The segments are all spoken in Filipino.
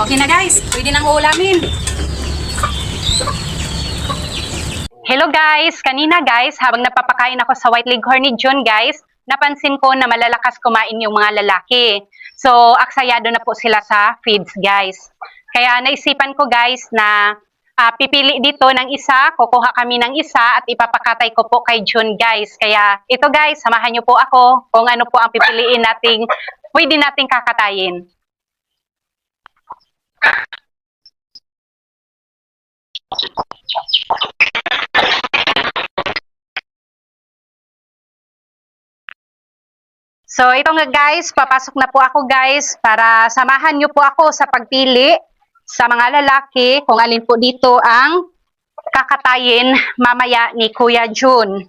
Okay na guys, pwede nang ulamin. Hello guys! Kanina guys, habang napapakain ako sa White Leghorn ni John guys, napansin ko na malalakas kumain yung mga lalaki. So, aksayado na po sila sa feeds guys. Kaya naisipan ko guys na pipili dito ng isa, kukuha kami ng isa at ipapakatay ko po kay John guys. Kaya ito guys, samahan niyo po ako kung ano po ang pipiliin nating, pwede nating kakatayin. So, ito nga guys, papasok na po ako guys para samahan nyo po ako sa pagpili sa mga lalaki kung alin po dito ang kakatayin mamaya ni Kuya Jun.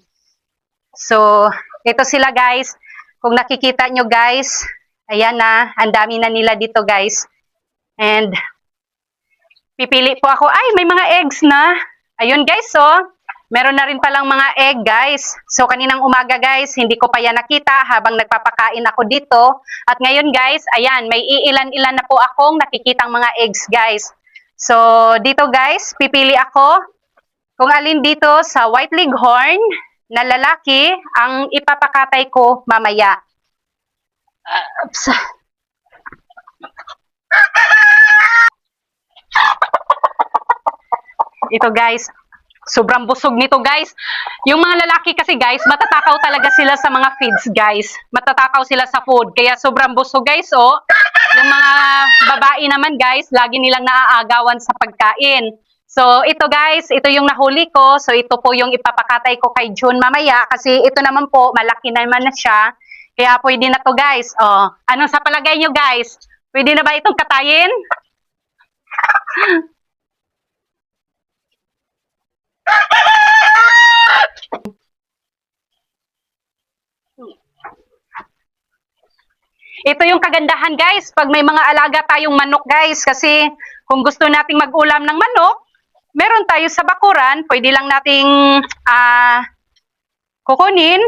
So, ito sila guys. Kung nakikita nyo guys, ayan na, ang dami na nila dito guys. And, pipili po ako. Ay, may mga eggs na. Ayun guys, oh. Meron na rin palang mga egg, guys. So, kaninang umaga, guys, hindi ko pa yan nakita habang nagpapakain ako dito. At ngayon, guys, ayan, may iilan-ilan na po akong nakikitang mga eggs, guys. So, dito, guys, pipili ako kung alin dito sa White Leghorn na lalaki ang ipapakatay ko mamaya. Ito, guys. Sobrang busog nito guys. Yung mga lalaki kasi guys, matatakaw talaga sila sa mga feeds guys. Matatakaw sila sa food. Kaya sobrang busog guys oh. Yung mga babae naman guys, lagi nilang naaagawan sa pagkain. So ito guys, ito yung nahuli ko. So ito po yung ipapakatay ko kay June mamaya. Kasi ito naman po, malaki naman na siya. Kaya pwede na to guys. Oh, anong sa palagay nyo guys? Pwede na ba itong katayin? Ito yung kagandahan guys, pag may mga alaga tayong manok guys, kasi kung gusto nating mag-ulam ng manok, meron tayo sa bakuran, pwede lang nating kukunin,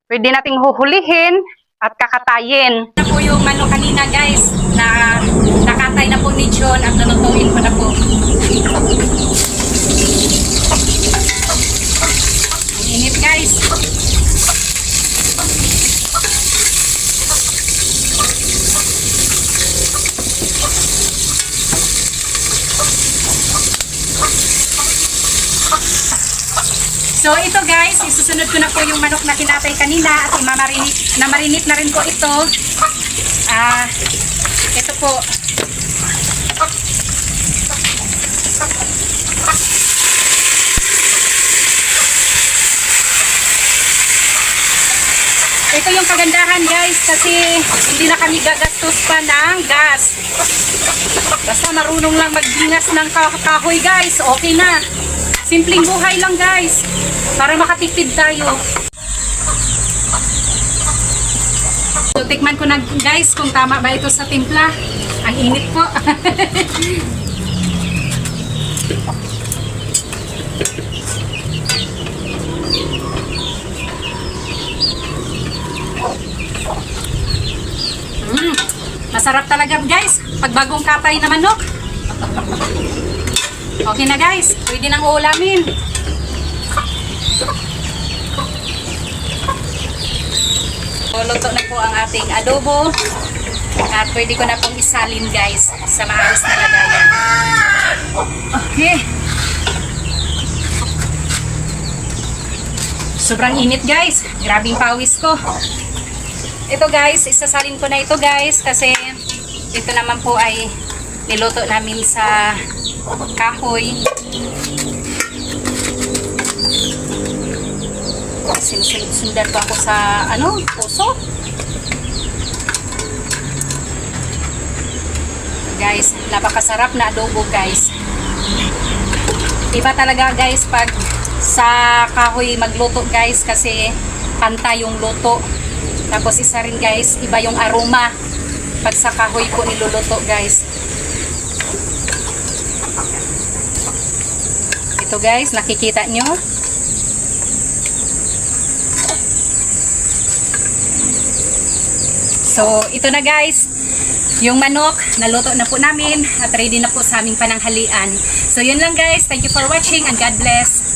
pwede nating huhulihin at kakatayin. Na po yung manok kanina guys, na nakatay na po ni John at lulutuin ko na po. Ang init guys. So ito guys, isusunod ko na po yung manok na kinatay kanina at namarinate na rin po ito. Ito po. Ito yung kagandahan guys kasi hindi na kami gagastos pa ng gas. Basta marunong lang magdinas ng kahoy guys, okay na. Simpleng buhay lang guys, para makatipid tayo. So, tikman ko na guys kung tama ba ito sa timpla. Ang init po. Masarap talaga guys, pag bagong katay na manok. Okay na guys, pwede nang uulamin. Luto na po ang ating adobo. At pwede ko na pong isalin guys sa maayos na lagayan. Okay. Sobrang init guys. Grabing pawis ko. Ito guys, isasalin ko na ito guys kasi ito naman po ay niluto namin sa kahoy. Sinusunod-sundan ko ako sa puso. Guys, napakasarap na adobo guys. Iba talaga guys pag sa kahoy magluto guys kasi pantay yung luto. Tapos isa rin guys, iba yung aroma pag sa kahoy ko niluluto guys. Ito guys, nakikita nyo. So, ito na guys. Yung manok, naluto na po namin at ready na po sa aming pananghalian. So yun lang guys, thank you for watching and God bless.